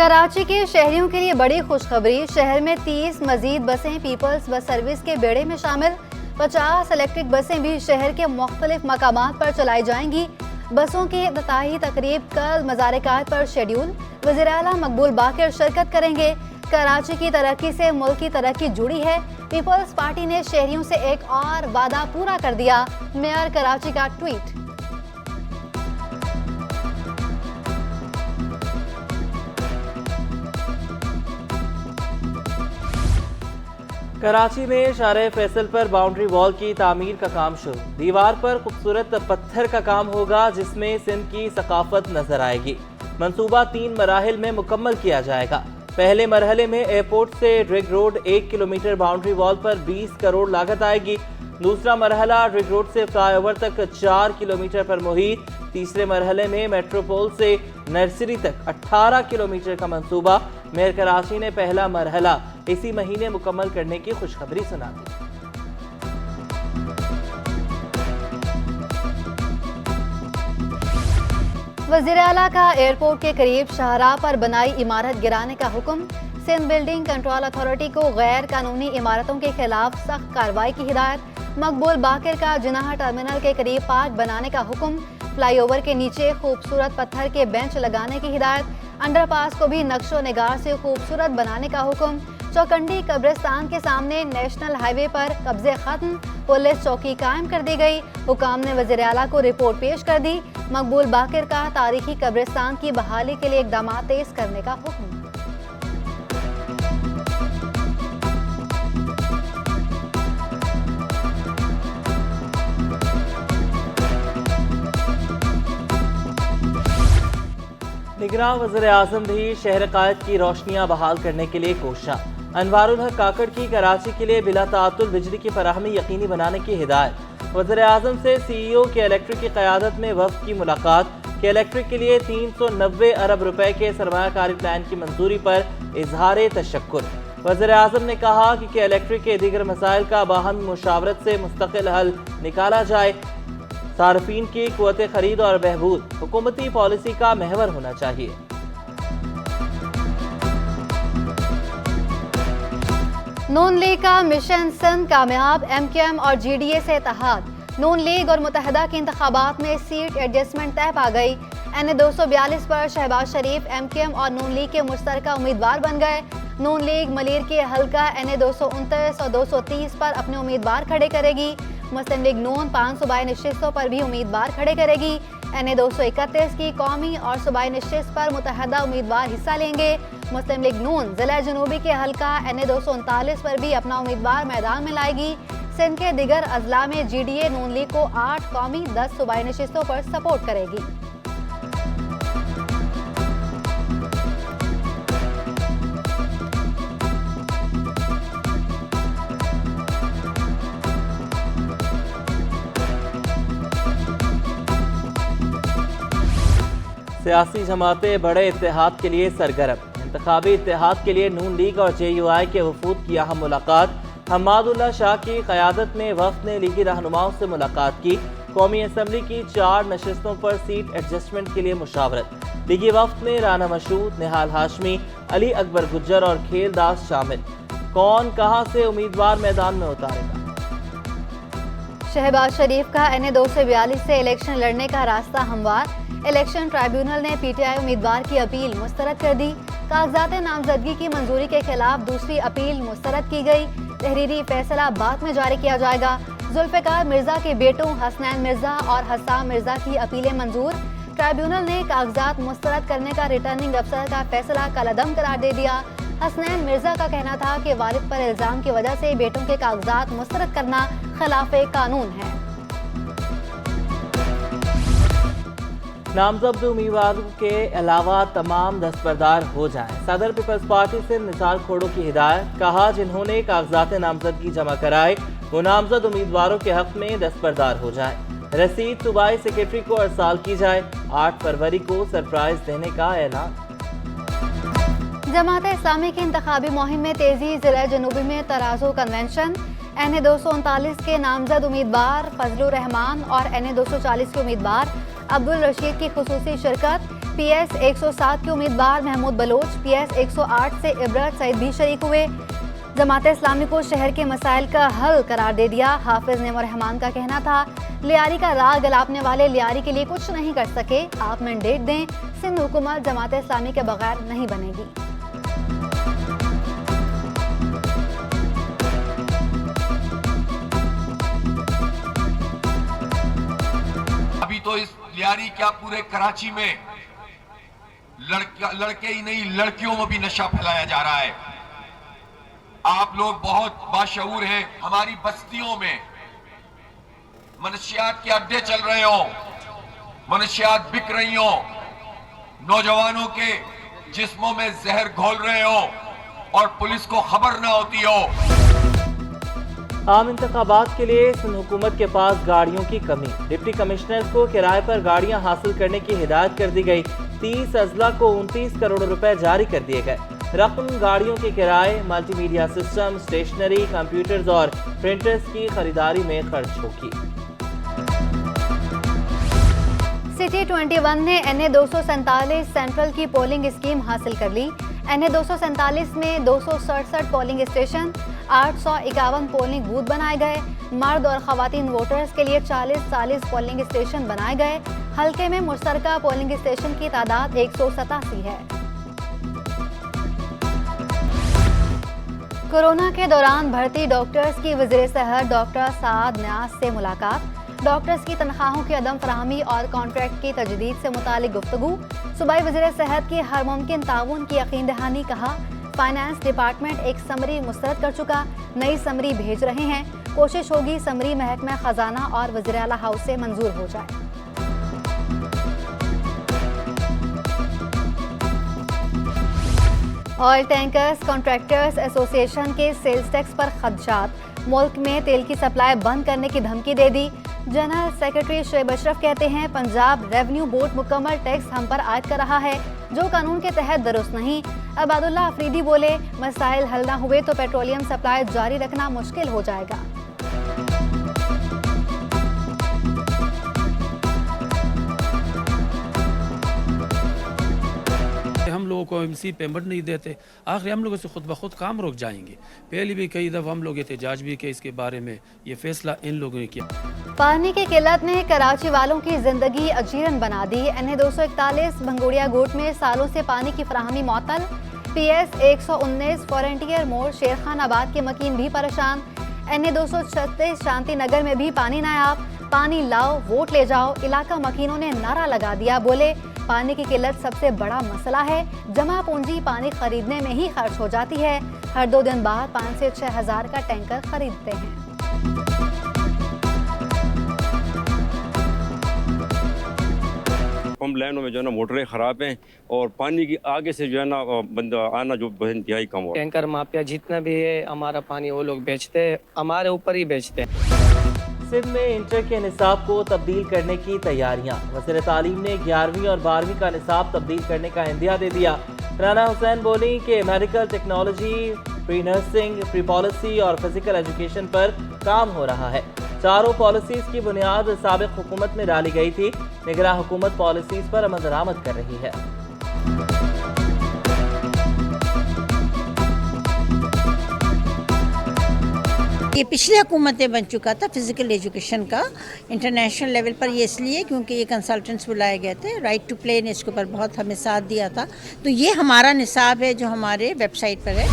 कराची के शहरियों के लिए बड़ी खुशखबरी। शहर में 30 मजीद बसें पीपल्स बस सर्विस के बेड़े में शामिल। 50 इलेक्ट्रिक बसें भी शहर के मुख्तलिफ मकामात पर चलाई जाएंगी। बसों की इफ्तिताही तकरीब कल मज़ार-ए-कायद पर शेड्यूल। वज़ीर-ए-आला मकबूल बाकर शिरकत करेंगे। कराची की तरक्की से मुल्क की तरक्की जुड़ी है। पीपल्स पार्टी ने शहरियों से एक और वादा पूरा कर दिया। मेयर कराची का ट्वीट। कराची में शारे फैसल पर बाउंड्री वॉल की तामीर का काम शुरू। दीवार पर खूबसूरत पत्थर का काम होगा जिसमें सिंध की सकाफत नजर आएगी। मंसूबा 3 मराहिल में मुकम्मल किया जाएगा। पहले मरहले में एयरपोर्ट से rig road 1 kilometre boundary wall पर 20 करोड़ लागत आएगी। दूसरा मरहला रिग रोड से फ्लाईओवर तक 4 किलोमीटर पर मुहित। तीसरे मरहले में मेट्रोपोल से नर्सरी तक 18 किलोमीटर का मंसूबा। मेयर कराची ने पहला मरहला इसी महीने मुकम्मल करने की खुशखबरी सुना दी। वज़ीर-ए-आला का एयरपोर्ट के करीब शाहराह पर बनाई इमारत गिराने का हुक्म। सिंध बिल्डिंग कंट्रोल अथॉरिटी को गैर कानूनी इमारतों के खिलाफ सख्त कार्रवाई की हिदायत। मकबूल बाकर का जिनाह टर्मिनल के करीब पार्क बनाने का हुक्म। फ्लाईओवर के नीचे खूबसूरत पत्थर के बेंच लगाने की हिदायत। अंडरपास को भी नक्शो निगार से खूबसूरत बनाने का हुक्म। चौकंडी कब्रिस्तान के सामने नेशनल हाईवे पर कब्जे खत्म। पुलिस चौकी कायम कर दी गई। हुकाम ने वज़ीर-ए-आला को रिपोर्ट पेश कर दी। मकबूल बाकर का तारीखी कब्रिस्तान की बहाली के लिए इक़दाम तेज करने का हुक्म। निगरान वज़ीर-ए-आज़म भी शहर कायद की रोशनियां बहाल करने के लिए कोशिश। अनवारुल हक काकड़ की कराची के लिए बिला ताअत्तुल बिजली की फराहमी यकीनी बनाने की हिदायत। वज़ीर-ए-आज़म से CEO के इलेक्ट्रिक की क़यादत में वफ़द की मुलाकात। के इलेक्ट्रिक के लिए 390 अरब रुपए के सरमायाकारी प्लान की मंजूरी पर इजहार तशक्कुर। वज़ीर-ए-आज़म ने कहा कि के इलेक्ट्रिक के दीगर मसाइल का बाहमी मुशावरत से मुस्तकिल हल निकाला जाए। सार्फिन की क़ुव्वत खरीद और बहबूद हुकूमती पॉलिसी का महवर होना चाहिए। नून लीग का मिशन सिंध कामयाब। MKM और GDA से इत्तेहाद। नून लीग और मुत्तहिदा के इंतखाबात में सीट एडजस्टमेंट तय पा गई। NA 242 पर शहबाज शरीफ MKM और नून लीग के मुश्तरका उम्मीदवार बन गए। नून लीग मलीर के हल्का NA 229 और 230 पर अपने उम्मीदवार खड़े करेगी। मुस्लिम लीग नून 5 सूबाई नशिस्तों पर भी उम्मीदवार खड़े करेगी। NA 231 की कौमी और सूबाई नशिस्त पर मुत्तहिदा उम्मीदवार हिस्सा लेंगे। मुस्लिम लीग नून जिला जनूबी के हल्का NA 239 पर भी अपना उम्मीदवार मैदान में लाएगी। सिंध के दिगर अजला में GDA नून लीग को 8 कौमी 10 सूबाई नशिस्तों पर सपोर्ट करेगी। सियासी जमातें बड़े इत्तेहाद के लिए सरगर्म। इंतखाबी इत्तेहाद के लिए नून लीग और JUI के वफूद की अहम मुलाकात। हम्मादुल्लाह शाह की क़यादत में वफ़द ने लीगी रहनुमाओं से मुलाकात की। कौमी असम्बली की 4 नशिस्तों पर सीट एडजस्टमेंट के लिए मुशावरत। लीगी वफ़द में राना मशहूद, निहाल हाशमी, अली अकबर गुज्जर और खेल दास शामिल। कौन कहां से उम्मीदवार मैदान में उतारेगा? शहबाज शरीफ का NA 242 से इलेक्शन लड़ने का रास्ता हमवार। इलेक्शन ट्राइब्यूनल ने PTI उम्मीदवार की अपील मुस्तरद कर दी। कागजात नामजदगी की मंजूरी के खिलाफ दूसरी अपील मुस्तरद की गई। तहरीरी फैसला बाद में जारी किया जाएगा। जुल्फ़िकार मिर्जा के बेटों हसनैन मिर्जा और हस्साम मिर्जा की अपीलें मंजूर। ट्राइब्यूनल ने कागजात मुस्तरद करने का रिटर्निंग अफसर का फैसला कलअदम करार दे दिया। हसनैन मिर्जा का कहना था कि वालिद पर इल्जाम की वजह से बेटों के कागजात मुस्तरद करना खिलाफ कानून है। नामजद उम्मीदवारों के अलावा तमाम दस्तबरदार हो जाएं। सदर पीपल्स पार्टी से निसार खोड़ो की हिदायत। कहा जिन्होंने कागजात नामजदगी जमा कराए वो नामजद उम्मीदवारों के हक में दस्तबरदार हो जाए। रसीद सूबाई सेक्रेटरी को अरसाल की जाए। 8 फरवरी को सरप्राइज देने का ऐलान। जमात इस्लामी की इंतखाबी मुहिम में तेजी। जिला जनूबी में तराजू कन्वेंशन। NA 239 के नामजद उम्मीदवार फजलुर रहमान और NA 240 के उम्मीदवार अब्दुल रशीद की खुसूसी शिरकत। PS 107 के उम्मीदवार महमूद बलोच, PS 108 से इबरत सईद भी शरीक हुए। जमात इस्लामी को शहर के मसाइल का हल करार दे दिया। हाफिज नेमो रहमान का कहना था, लियारी का राग गलापने वाले लियारी के लिए कुछ नहीं कर सके, आप मैंडेट दें, सिंध हुकूमत जमात इस्लामी के बगैर नहीं बनेगी। अभी तो इस लियारी क्या पूरे कराची में लड़के ही नहीं लड़कियों में भी नशा फैलाया जा रहा है। आप लोग बहुत बाशऊर हैं। हमारी बस्तियों में मनशियात के अड्डे चल रहे हो, मनशियात बिक रही हो, नौजवानों के जिस्मों में जहर घोल रहे हो और पुलिस को खबर ना होती हो। आम इंतखाबात के लिए सिंध हुकूमत के पास गाड़ियों की कमी। डिप्टी कमिश्नर को किराए पर गाड़ियां हासिल करने की हिदायत कर दी गई। 30 अजला को 29 करोड़ रुपए जारी कर दिए गए। रकम गाड़ियों के किराए, मल्टीमीडिया सिस्टम, स्टेशनरी, कंप्यूटर्स और प्रिंटर्स की खरीदारी में खर्च होगी। सिटी 21 ने NA 247 सेंट्रल की पोलिंग स्कीम हासिल कर ली। NA 247 में 267 पोलिंग स्टेशन, 851 पोलिंग बूथ बनाए गए। मर्द और खवातीन वोटर्स के लिए 40 पोलिंग स्टेशन बनाए गए। हल्के में मुश्तरका पोलिंग स्टेशन की तादाद 187 है। कोरोना के दौरान भर्ती डॉक्टर्स की वज़ीर सेहत डॉक्टर साद न्याज से मुलाकात। डॉक्टर्स की तनख्वाहों की अदम फराहमी और कॉन्ट्रैक्ट की तजदीद से मुतालिक गुफ्तगू। सूबाई वज़ीर सेहत की हर मुमकिन ताउन की यकीन दहानी। कहा, फाइनेंस डिपार्टमेंट एक समरी मुस्तरद कर चुका, नई समरी भेज रहे हैं। कोशिश होगी समरी महकमा खजाना और वज़ीर आला हाउस से मंजूर हो जाए। ऑयल टैंकर्स कॉन्ट्रैक्टर्स एसोसिएशन के सेल्स टैक्स पर खदशात। मुल्क में तेल की सप्लाई बंद करने की धमकी दे दी। जनरल सेक्रेटरी शुएब अशरफ कहते हैं, पंजाब रेवेन्यू बोर्ड मुकम्मल टैक्स हम पर आयद कर रहा है जो कानून के तहत दुरुस्त नहीं। अबादुल्ला अफरीदी बोले, मसाइल हल ना हुए तो पेट्रोलियम सप्लाई जारी रखना मुश्किल हो जाएगा। हम लोगों को एमसी पेमेंट नहीं देते, आखिर हम लोगों से खुद ब खुद काम रुक जाएंगे। पहले भी कई दफ़ा हम लोग एहतजाज भी किए इसके बारे में, ये फैसला इन लोगों ने किया। पानी की किल्लत ने कराची वालों की जिंदगी अजीरन बना दी। NA 241 भंगोड़िया गोट में सालों से पानी की फराहमी मअतल। PS 119 फॉरेंटियर मोड़ शेरखानाबाद के मकीन भी परेशान। NA 236 शांति नगर में भी पानी नायाब। पानी लाओ वोट ले जाओ, इलाका मकीनों ने नारा लगा दिया। बोले, पानी की किल्लत सबसे बड़ा मसला है, जमा पूंजी पानी खरीदने में ही खर्च हो जाती है। हर 2 दिन बाद 5 से 6 हज़ार का टैंकर खरीदते हैं। पंप लाइनों में जो है ना मोटरें ख़राब हैं और पानी की आगे से जो है ना बंदा आना जो इंतहाई कम हो। टैंकर माफिया जितना भी है हमारा पानी वो लोग बेचते हैं, हमारे ऊपर ही बेचते हैं। सिंध में इंटर के निसाब को तब्दील करने की तैयारियां। वज़ीर तालीम ने 11वीं और 12वीं का निसाब तब्दील करने का इंदिया दे दिया। राना हुसैन बोली कि medical technology, pre nursing, pre policy और फिजिकल एजुकेशन पर काम हो रहा है। चारों पॉलिसीज की बुनियाद साबिक हुकूमत में डाली गई थी। निगरान हुकूमत पॉलिसीज पर अमल दरामद कर रही है। ये पिछले हुकूमतें बन चुका था फिजिकल एजुकेशन का इंटरनेशनल लेवल पर, ये इसलिए क्योंकि ये कंसल्टेंट्स बुलाए गए थे। राइट टू प्ले ने इसके ऊपर बहुत हमें साथ दिया था। तो ये हमारा निसाब है जो हमारे वेबसाइट पर है।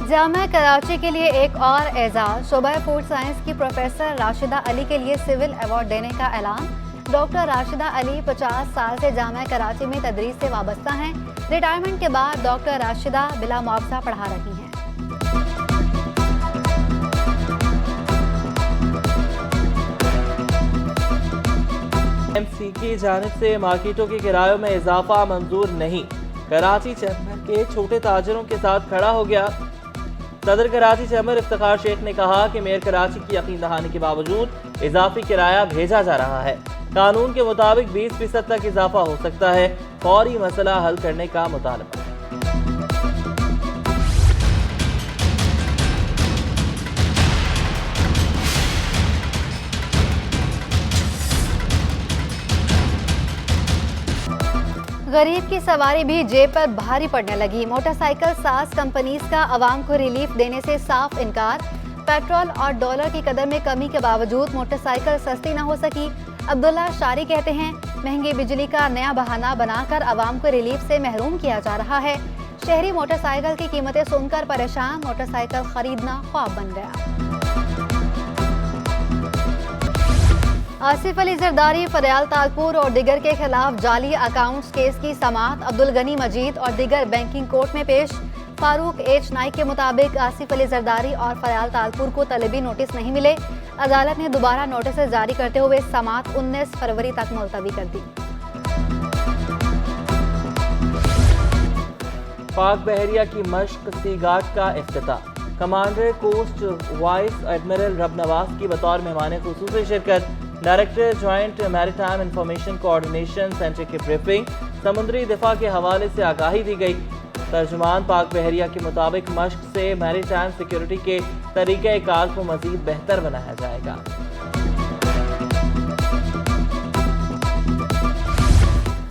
जामिया कराची के लिए एक और एजाज। शोबा फूड साइंस की प्रोफेसर राशिदा अली के लिए सिविल अवार्ड देने का ऐलान। डॉक्टर राशिदा अली 50 साल से जामिया कराची में तदरीस से वाबस्ता हैं। रिटायरमेंट के बाद डॉक्टर राशिदा बिला मुआवजा पढ़ा रही हैं। MC की जानिब से मार्केटों के किरायों में इजाफा मंजूर नहीं। कराची चैम्बर के छोटे ताजरों के साथ खड़ा हो गया। सदर कराची चैम्बर इफ्तिखार शेख ने कहा कि मेयर कराची की यकीन दहानी के बावजूद इजाफी किराया भेजा जा रहा है। कानून के मुताबिक 20% तक इजाफा हो सकता है। फौरी मसला हल करने का मुतालबा। गरीब की सवारी भी जेब पर भारी पड़ने लगी। मोटरसाइकिल साज कंपनीज का आवाम को रिलीफ देने से साफ इनकार। पेट्रोल और डॉलर की कदर में कमी के बावजूद मोटरसाइकिल सस्ती न हो सकी। अब्दुल्ला शारी कहते हैं, महंगी बिजली का नया बहाना बनाकर आवाम को रिलीफ से महरूम किया जा रहा है। शहरी मोटरसाइकिल की कीमतें सुनकर परेशान, मोटरसाइकिल खरीदना ख्वाब बन गया। आसिफ अली जरदारी, फरयाल तालपुर और दिगर के खिलाफ जाली अकाउंट्स केस की समाअत अब्दुल गनी मजीद और दिगर बैंकिंग कोर्ट में पेश। फारूक एच नाइक के मुताबिक आसिफ अली जरदारी और फरयाल तालपुर को तलबी नोटिस नहीं मिले। अदालत ने दोबारा नोटिस जारी करते हुए समाअत 19 फरवरी तक मुलतवी कर दी। पाक बहरिया की मश्क सी गार्ड का इफ्तिताह। कमांडर कोस्ट वाइस एडमिरल रब नवाज की बतौर मेहमान खुसूसी शिरकत। Director joint maritime information coordination centre की ब्रीफिंग। समुद्री दिफा के हवाले से आगाही दी गई। तर्जुमान पाक बहरिया के मुताबिक मश्क से मैरीटाइम सिक्योरिटी के तरीक़ेकार को मजीद बेहतर बनाया जाएगा।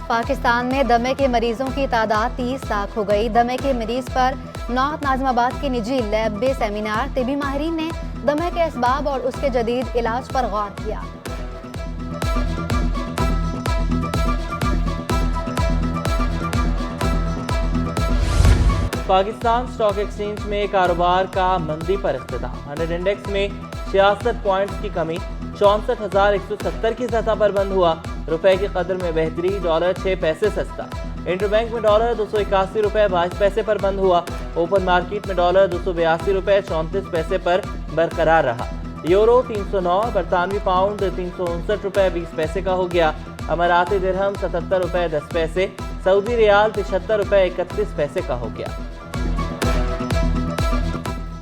पाकिस्तान में दमे के मरीजों की तादाद 30 लाख हो गई। दमे के मरीज पर नॉर्थ नाज़िमाबाद के निजी लैब में सेमिनार। तिबी माहिरीन ने दमे के असबाब और उसके जदीद इलाज पर गौर किया। पाकिस्तान स्टॉक एक्सचेंज में कारोबार का मंदी पर इख्तिताम। 100 इंडेक्स में 66 पॉइंट्स की कमी, 64,170 की सतह पर बंद हुआ। रुपए की कदर में बेहतरी, डॉलर 6 पैसे सस्ता। इंटरबैंक में डॉलर 281 रुपए 22 पैसे पर बंद हुआ। ओपन मार्केट में डॉलर 282 रुपए 34 पैसे पर बरकरार रहा। यूरो 309, बरतानवी पाउंड 359 रुपए 20 पैसे का हो गया। अमाराती दिरहम 77 रुपए 10 पैसे, सऊदी रियाल 75 रुपए 31 पैसे का हो गया।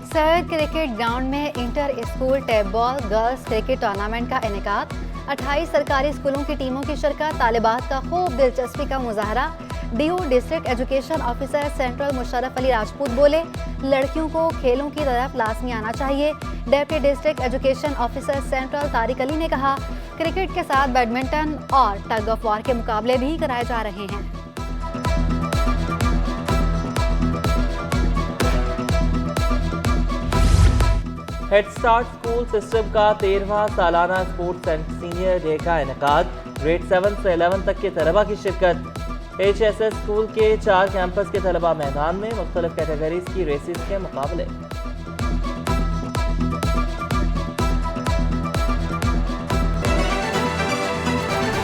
सैयद क्रिकेट ग्राउंड में inter school tape ball girls cricket tournament का इनेकाद। 28 सरकारी स्कूलों की टीमों की शिरकत। तालिबात का खूब दिलचस्पी का मुजाहरा। DO district education officer central Musharraf Ali Rajput बोले, लड़कियों को खेलों की तरफ लाजमी आना चाहिए। Deputy district education officer central Tariq Ali ने कहा, क्रिकेट के साथ बैडमिंटन और टग ऑफ वॉर के मुकाबले भी कराए जा रहे हैं। हेड स्टार्ट स्कूल सिस्टम का 13वां सालाना स्पोर्ट्स एंड सीनियर डे का इनेकाद। ग्रेड 7 से 11 तक के तलबा की शिरकत। HSS स्कूल के 4 कैंपस के तलबा मैदान में मुख्तलिफ कैटेगरीज की रेसेस के मुकाबले।